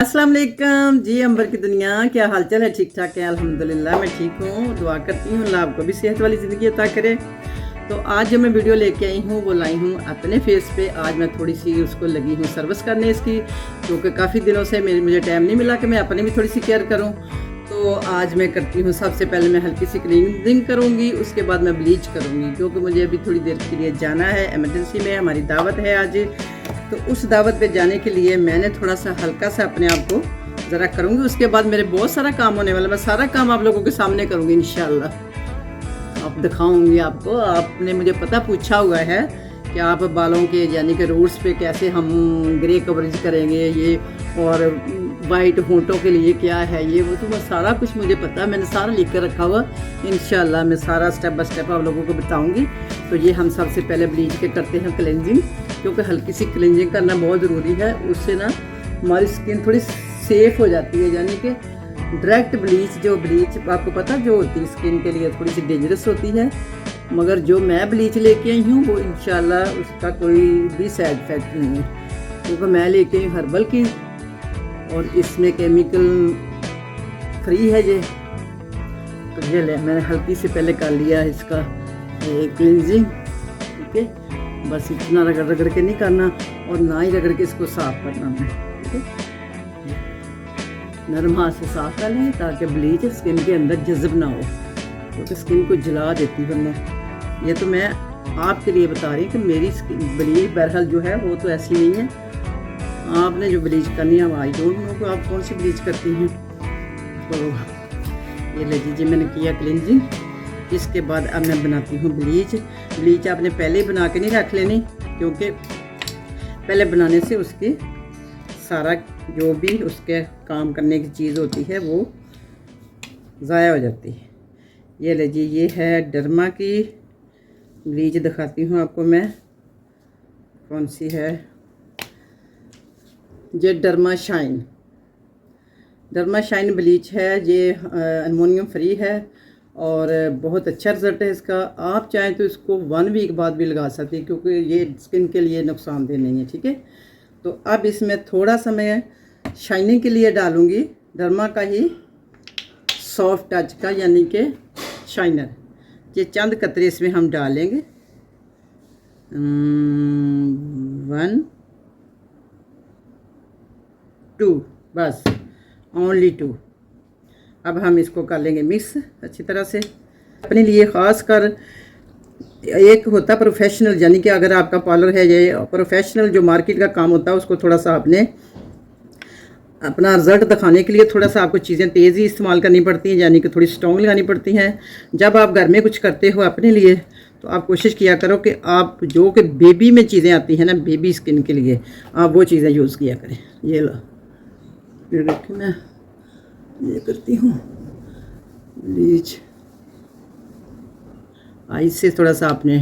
अस्सलाम वालेकुम जी। अंबर की दुनिया, क्या हालचाल है? ठीक ठाक है अल्हम्दुलिल्लाह। मैं ठीक हूँ, दुआ करती हूँ अल्लाह आपको भी सेहत वाली ज़िंदगी अता करे। तो आज जो मैं वीडियो लेके आई हूँ वो लाई हूँ अपने फेस पे। आज मैं थोड़ी सी उसको लगी हूँ सर्विस करने इसकी, क्योंकि काफ़ी दिनों से मुझे टाइम नहीं मिला कि मैं अपने भी थोड़ी सी केयर करूँ। तो आज मैं करती हूँ, सबसे पहले मैं हल्की सी क्लीनिंग करूँगी, उसके बाद मैं ब्लीच करूँगी, क्योंकि मुझे अभी थोड़ी देर के लिए जाना है एमरजेंसी में। हमारी दावत है आज, तो उस दावत पे जाने के लिए मैंने थोड़ा सा हल्का सा अपने आप को ज़रा करूँगी। उसके बाद मेरे बहुत सारा काम होने वाला, मैं सारा काम आप लोगों के सामने करूँगी इंशाल्लाह। आप दिखाऊँगी आपको। आपने मुझे पता पूछा हुआ है कि आप बालों के यानी कि रूट्स पे कैसे हम ग्रे कवरेज करेंगे ये, और वाइट होंठों के लिए क्या है ये वो। तो मैं सारा कुछ मुझे पता है, मैंने सारा लिख कर रखा हुआ। इंशाल्लाह मैं सारा स्टेप बाय स्टेप आप लोगों को बताऊँगी। तो ये हम सबसे पहले ब्लीच के करते हैं क्लेंजिंग, क्योंकि हल्की सी क्लेंजिंग करना बहुत ज़रूरी है। उससे ना हमारी स्किन थोड़ी सेफ हो जाती है, यानी कि डायरेक्ट ब्लीच आपको पता जो होती है स्किन के लिए थोड़ी सी डेंजरस होती है, मगर जो मैं ब्लीच लेके आई हूँ वो इंशाल्लाह उसका कोई भी साइड इफ़ेक्ट नहीं है, क्योंकि मैं लेके आई हर्बल की और इसमें केमिकल फ्री है ये। तो ये ले मैंने हल्की से पहले कर लिया इसका क्लींजिंग। ठीक है, बस इतना रगड़ रगड़ के नहीं करना और ना ही रगड़ के इसको साफ करना है। ठीक है, नरम हाथ से साफ कर लें ताकि ब्लीच स्किन के अंदर जज़ब ना हो, क्योंकि स्किन को जला देती वरना। ये तो मैं आपके लिए बता रही हूँ कि मेरी स्किन ब्लीच बहरहाल जो है वो तो ऐसी नहीं है। आपने जो ब्लीच करनी है आई डोंट नो कि आप कौन सी ब्लीच करती हैं। तो ये ले लीजिए, मैंने किया क्लींजिंग। इसके बाद अब मैं बनाती हूँ ब्लीच आपने पहले ही बना के नहीं रख लेनी, क्योंकि पहले बनाने से उसकी सारा जो भी उसके काम करने की चीज़ होती है वो ज़ाया हो जाती है। ये लीजिए, ये है डर्मा की ब्लीच, दिखाती हूँ आपको मैं कौन सी है। ये डर्मा शाइन ब्लीच है। ये अमोनियम फ्री है और बहुत अच्छा रिज़ल्ट है इसका। आप चाहें तो इसको 1 वीक बाद भी लगा सकते हैं, क्योंकि ये स्किन के लिए नुकसानदेह नहीं है। ठीक है, तो अब इसमें थोड़ा सा मैं शाइनिंग के लिए डालूँगी डर्मा का ही सॉफ्ट टच का, यानी कि शाइनर। ये चंद कतरे इसमें हम डालेंगे, 1 2, बस ओनली 2। अब हम इसको कर लेंगे मिक्स अच्छी तरह से। अपने लिए ख़ास कर एक होता प्रोफेशनल, यानी कि अगर आपका पार्लर है, ये प्रोफेशनल जो मार्केट का काम होता है उसको थोड़ा सा आपने अपना रिज़ल्ट दिखाने के लिए थोड़ा सा आपको चीज़ें तेज़ी इस्तेमाल करनी पड़ती हैं, यानी कि थोड़ी स्ट्रॉन्ग लगानी पड़ती हैं। जब आप घर में कुछ करते हो अपने लिए तो आप कोशिश किया करो कि आप जो कि बेबी में चीज़ें आती हैं ना, बेबी स्किन के लिए, आप वो चीज़ें यूज़ किया करें। ये लो, फिर देखिए मैं ये करती हूँ ब्लीच। आइस से थोड़ा सा आपने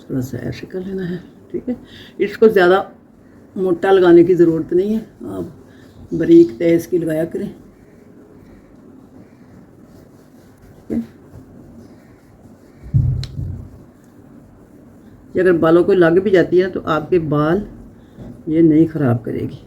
थोड़ा सा ऐसे कर लेना है। ठीक है, इसको ज़्यादा मोटा लगाने की ज़रूरत नहीं है, आप बारीक तेज़ की लगाया करें। ठीक है, ये अगर बालों को लग भी जाती है ना तो आपके बाल ये नहीं ख़राब करेगी।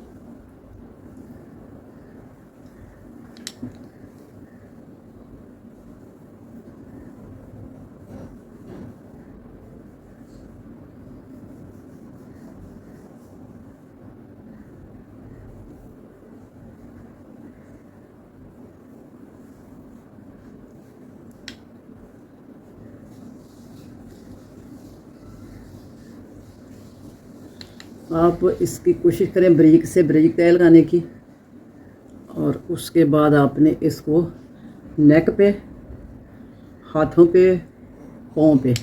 आप इसकी कोशिश करें बारीक से बारीक तय लगाने की, और उसके बाद आपने इसको नेक पे, हाथों पे, पाँव पे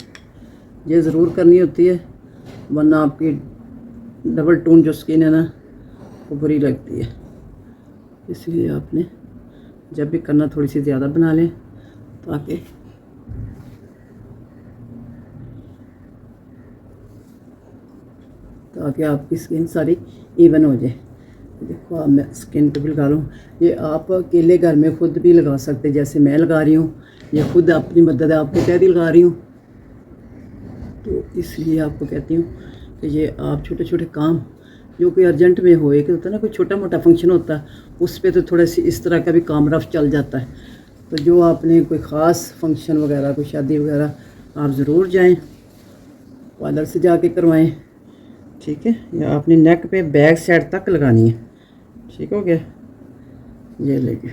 ये ज़रूर करनी होती है, वरना आपकी डबल टोन जो स्किन है ना वो बुरी लगती है। इसलिए आपने जब भी करना थोड़ी सी ज़्यादा बना लें ताकि आपकी स्किन सारी इवन हो जाए। देखो अब मैं स्किन पे भी लगा लूँ। ये आप अकेले घर में खुद भी लगा सकते, जैसे मैं लगा रही हूँ। ये खुद अपनी मदद आपको कह दी लगा रही हूँ, तो इसलिए आपको कहती हूँ कि ये आप छोटे छोटे काम जो कोई अर्जेंट में हो, एक होता है ना कोई छोटा मोटा फंक्शन होता है, उस पर तो थोड़ा सी इस तरह का भी काम रफ चल जाता है। तो जो आपने कोई ख़ास फंक्शन वगैरह, कोई शादी वगैरह, आप ज़रूर जाएं, पार्लर से जाके करवाएं, ठीक है। या आपने नेक पे बैक साइड तक लगानी है, ठीक हो गया। ये लेके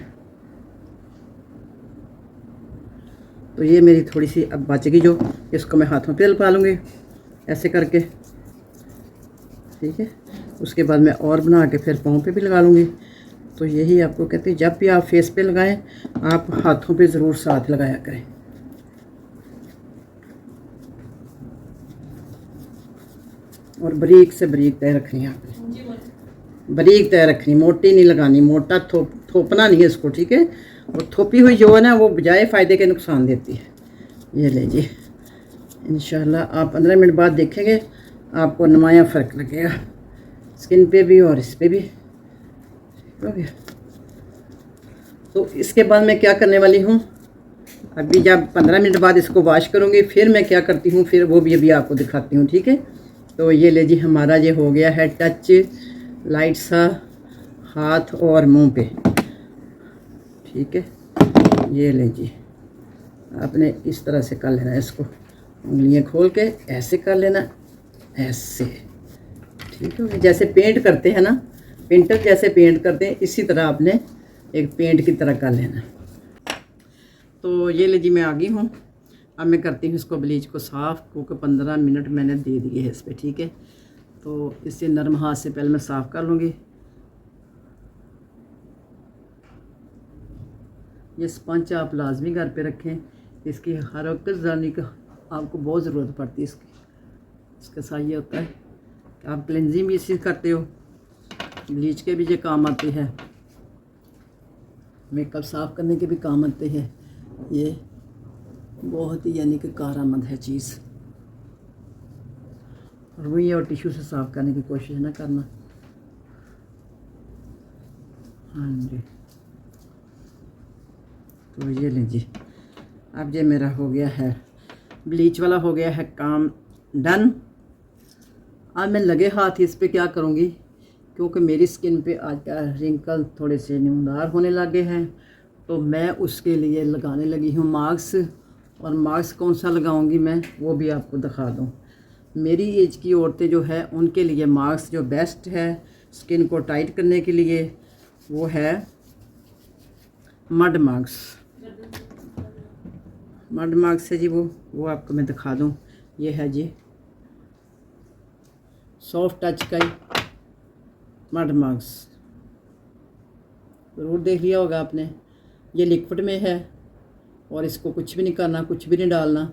तो ये मेरी थोड़ी सी अब बच गई, जो इसको मैं हाथों पे लगा लूँगी ऐसे करके, ठीक है। उसके बाद मैं और बना के फिर पाँव पे भी लगा लूँगी। तो यही आपको कहते हैं, जब भी आप फेस पे लगाएं आप हाथों पे ज़रूर साथ लगाया करें। और बारीक से बारीक तय रखनी है आपने, बारीक तय रखनी, मोटी नहीं लगानी, मोटा थोपना नहीं है इसको, ठीक है। और थोपी हुई जो है ना वो बजाय फ़ायदे के नुकसान देती है। ये लीजिए, इंशाल्लाह आप 15 मिनट बाद देखेंगे आपको नुमाया फ़र्क लगेगा, स्किन पे भी और इस पे भी, ठीक हो गया। तो इसके बाद मैं क्या करने वाली हूँ, अभी जब 15 मिनट बाद इसको वॉश करूँगी, फिर मैं क्या करती हूँ, फिर वो भी अभी आपको दिखाती हूँ, ठीक है। तो ये ले जी, हमारा ये हो गया है टच लाइट सा हाथ और मुंह पे, ठीक है। ये ले जी, आपने इस तरह से कर लेना है, इसको उंगलियां खोल के ऐसे कर लेना, ऐसे, ठीक है। जैसे पेंट करते हैं ना, पेंटर जैसे पेंट करते हैं, इसी तरह आपने एक पेंट की तरह कर लेना। तो ये ले जी, मैं आ गई हूँ। अब मैं करती हूँ इसको ब्लीच को साफ़, क्योंकि 15 मिनट मैंने दे दिए है इस पर, ठीक है। तो इससे नरम हाथ से पहले मैं साफ़ कर लूँगी। ये स्पंज आप लाजमी घर पे रखें, इसकी हर वक्त जाने का आपको बहुत ज़रूरत पड़ती है इसकी। इसका साथ ये होता है कि आप क्लेंजिंग भी इसी करते हो, ब्लीच के भी ये काम आती है, मेकअप साफ़ करने के भी काम आते हैं। ये बहुत ही यानी कि कारआमद है चीज़। रुई और टिश्यू से साफ़ करने की कोशिश ना करना। हाँ जी, तो ये लीजिए, अब ये मेरा हो गया है ब्लीच वाला, हो गया है काम डन। अब मैं लगे हाथ इस पे क्या करूँगी, क्योंकि मेरी स्किन पे आज का रिंकल थोड़े से नुमदार होने लगे हैं, तो मैं उसके लिए लगाने लगी हूँ मास्क। और मास्क कौन सा लगाऊंगी मैं, वो भी आपको दिखा दूँ। मेरी एज की औरतें जो है उनके लिए मास्क जो बेस्ट है स्किन को टाइट करने के लिए, वो है मड मास्क। मड मास्क है जी, वो आपको मैं दिखा दूँ। ये है जी सॉफ्ट टच का ही मड मास्क, ज़रूर देख लिया होगा आपने। ये लिक्विड में है और इसको कुछ भी नहीं करना, कुछ भी नहीं डालना,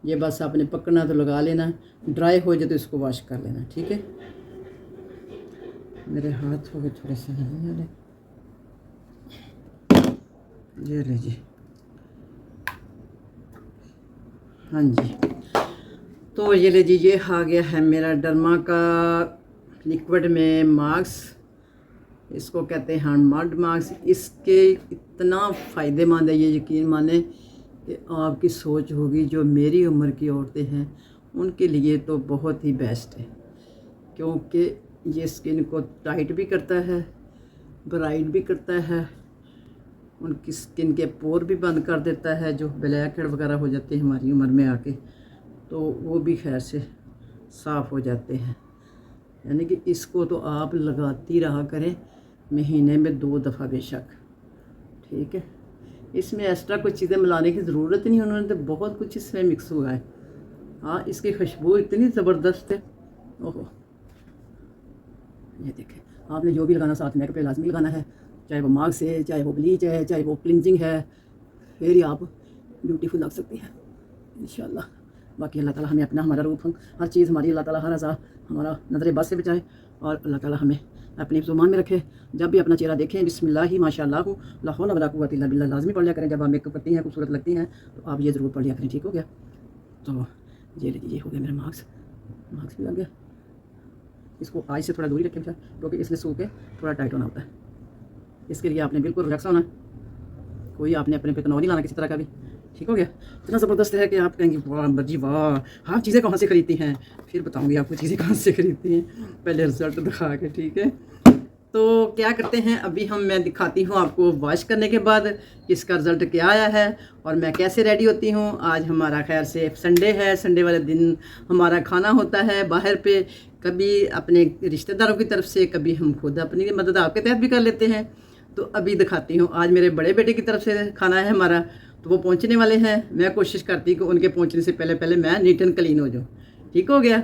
ये बस आपने पकड़ना तो लगा लेना, ड्राई हो जाए तो इसको वॉश कर लेना, ठीक है। मेरे हाथ हो गए थोड़े से नहीं वाले, ये लीजिए। हाँ जी, तो ये लीजिए, ये आ गया है मेरा डर्मा का लिक्विड में मास्क, इसको कहते हैं मड मास्क। इसके इतना फ़ायदेमंद है, ये यकीन माने कि आपकी सोच होगी, जो मेरी उम्र की औरतें हैं उनके लिए तो बहुत ही बेस्ट है, क्योंकि ये स्किन को टाइट भी करता है, ब्राइट भी करता है, उनकी स्किन के पोर भी बंद कर देता है, जो ब्लैक हेड वगैरह हो जाते हैं हमारी उम्र में आके, तो वो भी खैर से साफ़ हो जाते हैं। यानी कि इसको तो आप लगाती रहा करें, महीने में 2 दफ़ा बेशक, ठीक है। इसमें एक्स्ट्रा कुछ चीज़ें मिलाने की ज़रूरत नहीं, उन्होंने तो बहुत कुछ इसमें मिक्स हुआ है। हाँ, इसकी खुशबू इतनी ज़बरदस्त है, ओहो। ये देखें, आपने जो भी लगाना साथ मेकअप पे लाजमी लगाना है, चाहे वो मास्क है, चाहे वो ब्लीच है, चाहे वो क्लिनजिंग है, फिर ही आप ब्यूटीफुल लग सकती हैं इंशाल्लाह। बाकी अल्लाह ताला हमें अपना, हमारा रूप, हर चीज़ हमारी अल्लाह ताला हर हज़ा हमारा नज़र बस से बचाए, और अल्लाह ताला हमें अपने जुबान में रखे। जब भी अपना चेहरा देखें बिस्मिल्लाह माशाअल्लाह ला हौला वला कुव्वता इल्ला बिल्लाह लाजमी पढ़ लिया करें। जब आप मेकअप करती हैं, खूबसूरत लगती हैं, तो आप ये ज़रूर पढ़ लिया करें, ठीक हो गया। तो ये लीजिए, ये हो गया मेरा मास्क भी लग गया। इसको आज से थोड़ा दूरी रखें बेटा, क्योंकि इसलिए सूख के थोड़ा टाइट होना होता है। इसके लिए आपने बिल्कुल रिलैक्स होना, कोई आपने अपने पे तनाव नहीं लाना किसी तरह का भी, ठीक हो गया। इतना ज़बरदस्त है कि आप कहेंगे वाह जी वाह, आप चीज़ें कहाँ से खरीदती हैं? फिर बताऊँगी आपको चीज़ें कहाँ से खरीदती हैं, पहले रिज़ल्ट दिखा के, ठीक है। तो क्या करते हैं, अभी मैं दिखाती हूँ आपको वॉश करने के बाद कि इसका रिज़ल्ट क्या आया है और मैं कैसे रेडी होती हूँ। आज हमारा खैर से संडे है, संडे वाले दिन हमारा खाना होता है बाहर पे, कभी अपने रिश्तेदारों की तरफ से, कभी हम खुद अपनी मदद आपके तहत भी कर लेते हैं। तो अभी दिखाती हूँ, आज मेरे बड़े बेटे की तरफ से खाना है हमारा, तो वो पहुँचने वाले हैं। मैं कोशिश करती हूँ कि उनके पहुँचने से पहले पहले मैं नीट एंड क्लीन हो जाऊँ। ठीक हो गया।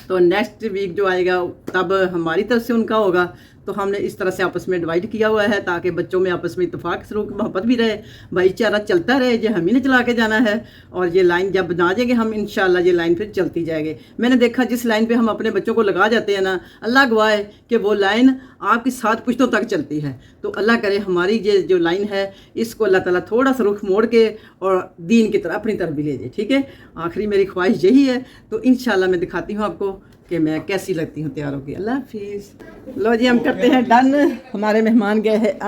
तो नेक्स्ट वीक जो आएगा तब हमारी तरफ से उनका होगा। तो हमने इस तरह से आपस में डिवाइड किया हुआ है ताकि बच्चों में आपस में इत्तेफाक सलूक मोहब्बत भी रहे, भाईचारा चलता रहे। ये हम ही ने चला के जाना है और ये लाइन जब बना जाएंगे हम, इंशाल्लाह ये लाइन फिर चलती जाएगी। मैंने देखा जिस लाइन पे हम अपने बच्चों को लगा जाते हैं ना, अल्लाह गवाह है कि वो लाइन आपकी 7 पुश्तों तक चलती है। तो अल्लाह करे हमारी ये जो लाइन है इसको अल्लाह ताला थोड़ा सा रुख मोड़ के और दीन की तरफ अपनी तरफ भी ले जाए। ठीक है, आखिरी मेरी ख्वाहिश यही है। तो इंशाल्लाह मैं दिखाती हूँ आपको कि मैं कैसी लगती हूँ तैयार होकर। अल्लाह हाफिज़। लो जी हम करते हैं डन, हमारे मेहमान गए हैं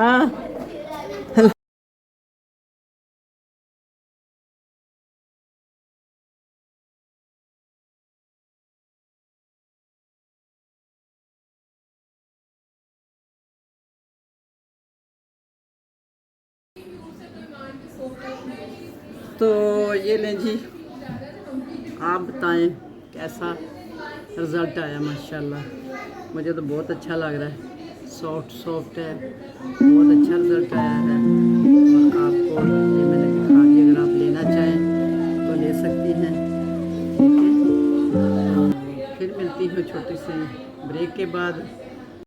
तो ये लें जी, आप बताएं कैसा रिज़ल्ट आया। माशाल्लाह मुझे तो बहुत अच्छा लग रहा है, सॉफ्ट सॉफ्ट है, बहुत अच्छा रिज़ल्ट आया है। और आपको ये मैंने दिखा दी, अगर आप लेना चाहें तो ले सकती हैं। ठीक है, फिर मिलती हूँ छोटी सी ब्रेक के बाद।